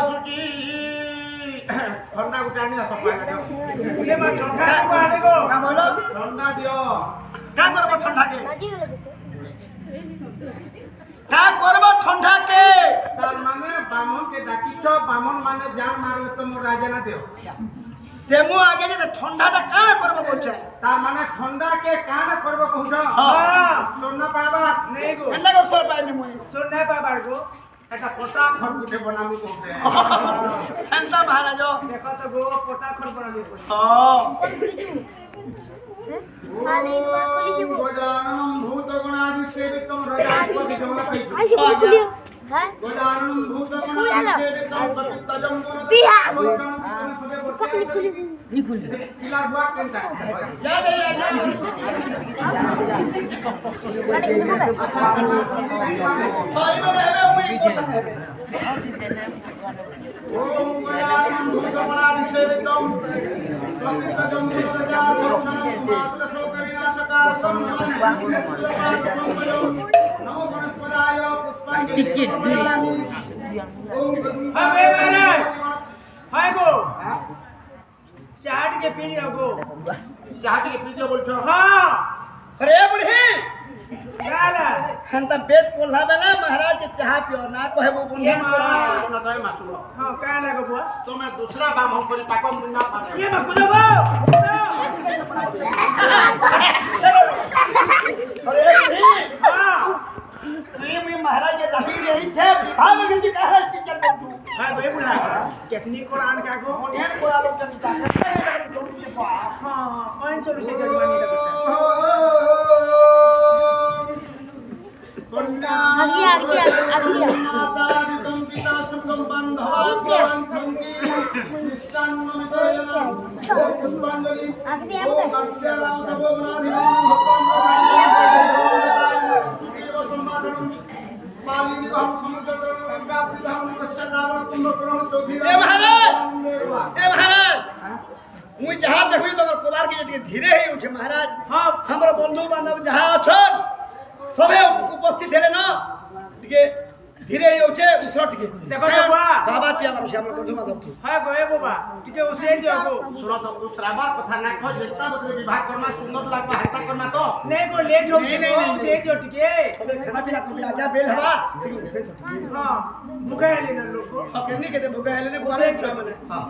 सुटी ठंडा गुटा आनी सफा ये मां ठंडा को आने को का बोलो ठंडा दियो का करबो ठंडा के का करबो ठंडा के तार माने बामन के डाकिछ बामन माने जान मारले तो मोर राजा ना दियो तेमु आगे जे ठंडाटा काना करबो बोलछे तार माने ठंडा के काना करबो कहूछ हां सोना पाबा नहीं गो केना कर सोर पाइनी मुई सुन नहीं पाबार को एटा पोटा खर गुटे बनामी कहूते हंसा महाराज देखो तो गो पोटा खर बनानी को हां गजाननं भूतगणादि सेवितं रजापति जमपति गजाननं भूतगणादि सेवितं पतितजं निकुल किला बुआ केनता या दे भाई में रहबे मुई ओम गजाननं भूतगणादि सेवितं पतितजं नमो वनस्पदाय पुष्पांजलि हमें मारे हाय गो चाट के पी लियो गो चाट के पी दियो बोलछो हां अरे बुढ़ी गाला हंता बेत बोलहा बेला महाराज के चाह पियो ना कहबो ये बुढ़ी मां ना तय मासुलो हां का लागो बुआ तो मैं दूसरा बाम हम करी ताको मुन्ना पारे ये मत कुदो गो अरे बुढ़ी हां मुई महाराज के रही रही थे विवाह में जी कह रहा पिक्चर बोलू हां भाई बुला टेक्निक को आन का को ओनेन कोला लोग जमी ता हां कौन चलो से जजमानी का माता विदं पिता सुखं बंधवा संगी निष्ठान्नमितरयनं ओम पुष्पांजलि ओम अक्षराम नवोनाधिं ए महाराज मुई जहां देखबी तोर कुमार के जे धीरे ही उठे महाराज हां हमर बंधु बांधव जहां अछन सबे उपस्थित हेले न टिके धीरे ही उठे उसरो टिके देखो तो बा बाबा टिया हमर श्यामल बंधु बांधव की हां गो ए बाबा टिके उसरे दियो गो सुरत श्रावण कथा ना कह जेता बदले विवाह करमा सुंदर लागबा हत्ता करमा तो नहीं गो लेट हो नहीं उसरे दियो टिके खाना पीना को आजा बेल हवा हां मुका ले न लोग को केनी के दे भुगा हेले ने गोले छुआ माने हां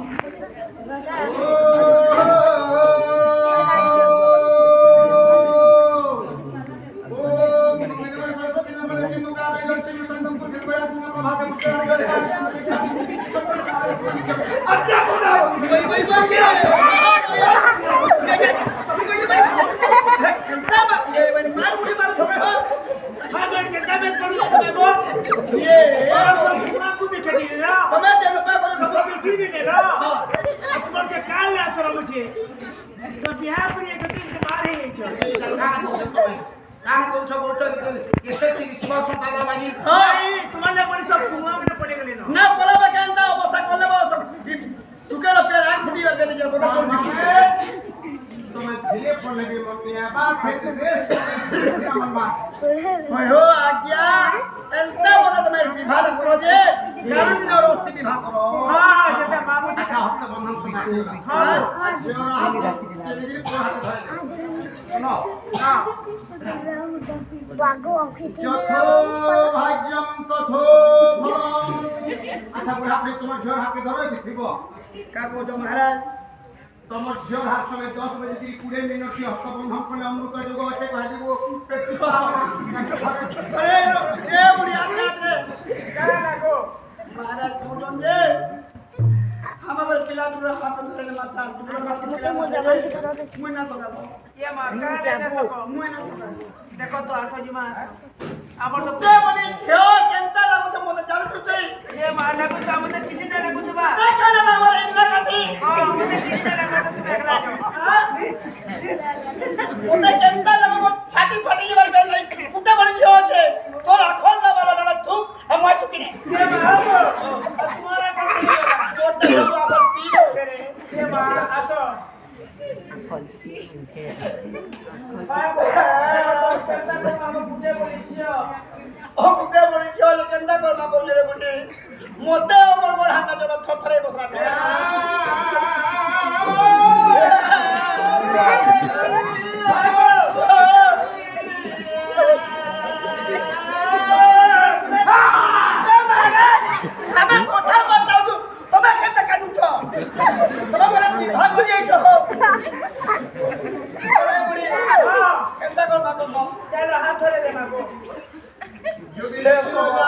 तुम्हारे बड़ी सब कुआं में पड़े गले ना ना पलावा जानता अवस्था करले बो सुके रो पेड़ आंख फुटी गले जे बड़ा कोन तो मैं धीरे पड़ले भी मतिया बात फेट रेस मन बात होय हो आज्ञा एंता बता तुम्हें विवाह करो जे कारण न रोस्ती विवाह करो हां जता बाबू अच्छा हफ्ता बंधन सुना हां जोरा हाथ तेरी को हाथ धरे सुनो हां যথো ভাগ্যম তথো ফলম আচ্ছা বুড়া আপনি তোমার ঝিওর হাতে ধরে দেখিব का को जो महाराज তোমার ঝিওর হাত সময় 10 बजे की 20 मिनट की हस्तबंधन করলে অমৃত যোগ আছে কই দিব अरे ए बुढ़ी आज्ञा रे का लागो महाराज को जे हम अबर किला दूर हाथ धरे माथा दूर हाथ मुई ना तो गाबो ये मां का ले सको मुई ना तो देखो तो आसो जी मां आबर तो ते बनी छो केंता लागो तो मते चाल टुटे ये मां लागो तो हमने किसी ने लागो तो बा ना काना ना हमारे इंद्र काती हां हमने किसी ने लागो तो देखला जो ओते केंता लागो छाती फटी जबर बेल फुटे बनी छो छे तोर अखन ना बाला ना थुक हम आई तुकिने ये मां तुम्हारा को ओते बाबा पी करे ये मां आसो ओ कुटे बनी छो केंता करबा बोले रे बने मते हमर তোর হাতে জন্য থরথরে বসরা আমি কথা বলতাম তুমি কেতে কানুছ তুমি বলে বিভাগ হয়ে যাইছো কেনটা কর বাবা চলো হাত ধরে দে মাগো जुबिले सोजा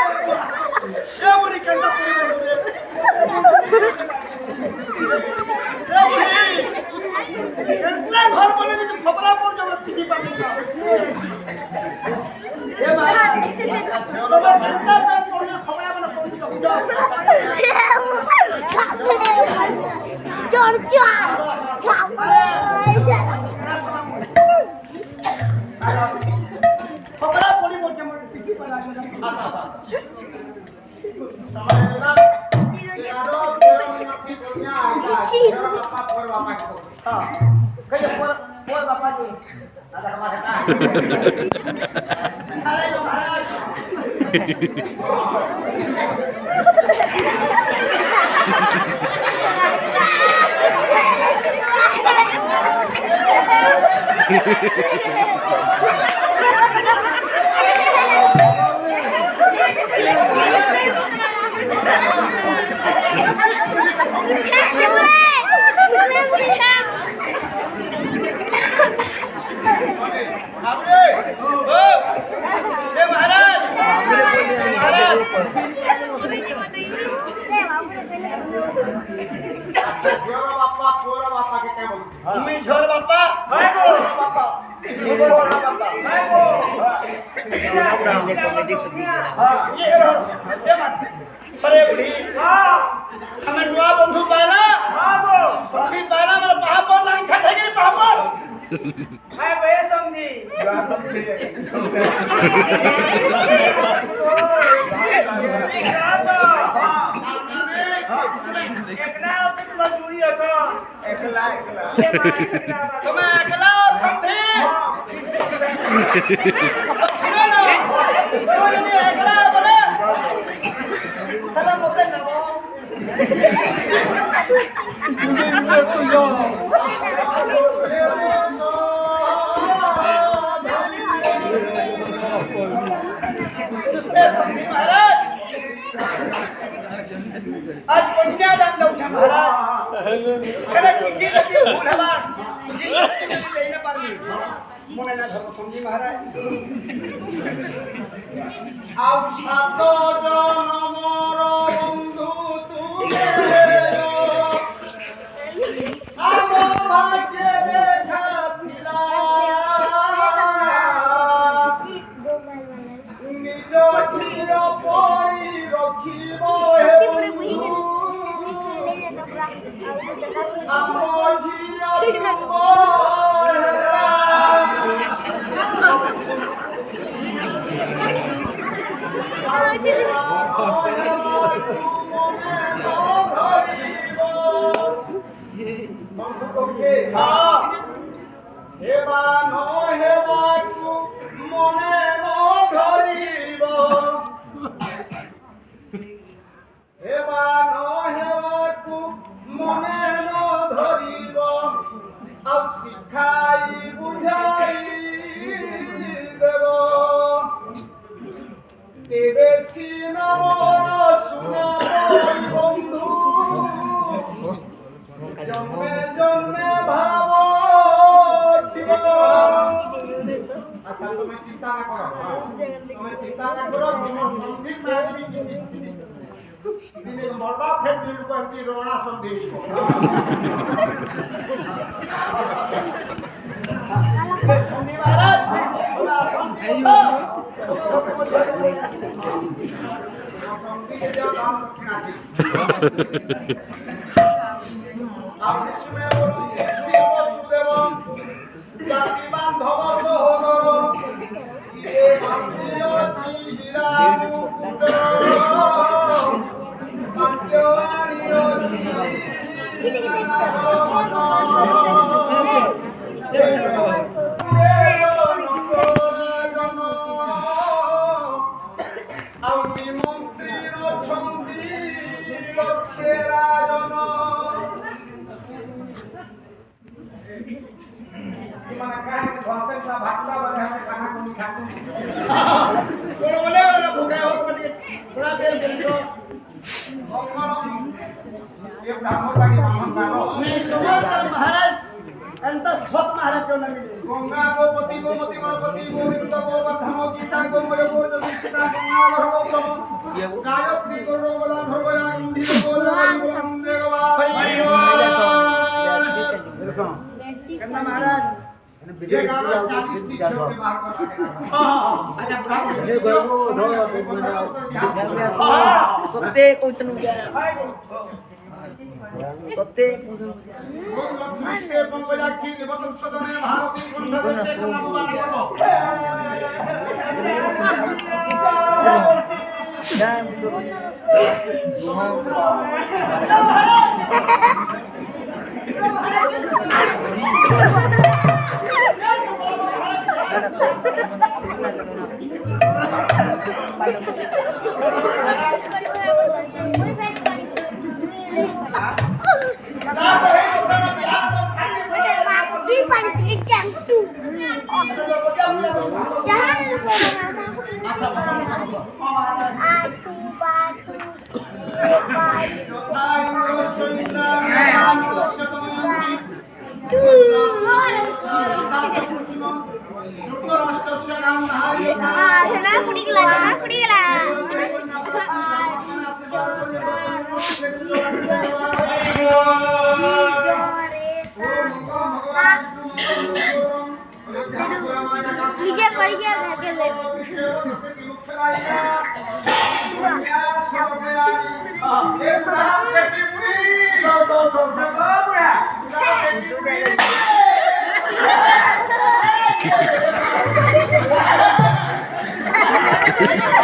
ये बुरी केनटा पूरी बंदे केनटा घर बने যদি খবরা পড় যাবে পিটি পাবে না এ ভাই তোমার কেনটা পেন পড়লে খবরা বলে পড়ি যাও খবরা পড়ি বলছে মনে পিটি পালা আছে समझला यारो तेरो नक्की दुनिया आइला तेरो बापा पर वापस को हां कई पर बापा जी ada हमारे का अरे लो महाराज हमरे ओ ए महाराज महाराज जोरो बापा के क्या बोल তুমি ঝোর বাপা হয় গো বাপা তুমি বড় বাপা হয় গো हां ये रहो ये बात अरे बुढ़ी हां हमें नुआ बंधु पाला हां गो सखी पाला मेरे पापा नहीं खाते गई पापा मैं बे समझी एकला मजदूरी હતો एकला एकला तुम्हें एकला और समझी सुनो ना तुम्हें यदि एकला बोले तब बोलते ना वो महाराज आज कन्यादान दो महाराज कने किसी लगी भूल हवा किसी लेने पर भी मोने ना धर्म समझी महाराज आउ सात जनमर बंधु तुमे आमर भाग्य देखा थिला निज झिर परी रखिब हे बंधु आम झिर हां हेबा न हेबाकु मने न धरिब हेबा न हेबाकु मने न धरिब आउ शिखाई बुझाई देब तेरे सीना मोर सुनाई बंधु जन्मे जन्मे भाव थिब अच्छा तुम्हें चिंता ना करो तुम्हें चिंता ना करो तुम संधि मारबी दिने मरबा फिर दिन को अंति रोना संधि समझी महाराज संधि के जाओ नाम रखना আপনি শুনে বলুন শ্রী বসুদেব জাতি বান্ধব সহোদর শিরে আত্মীয় क्यों न मिले गंगा गोपति गोमती गणपति गोविंद गोवर्धन गीता गोमय गोविंदा गंगा गौतम गायत्री गौरव बला धर्मया इंद्र गोविंद देवा करना महाराज ये गाना 40 तीन के बाहर करा अच्छा ब्राह्मण सत्य कोतनु सत्य ओम लक्ष्मी से पंकजाक्षी निवतन सदने भारती कुंडल से नाम वाला करो Ha ha ha!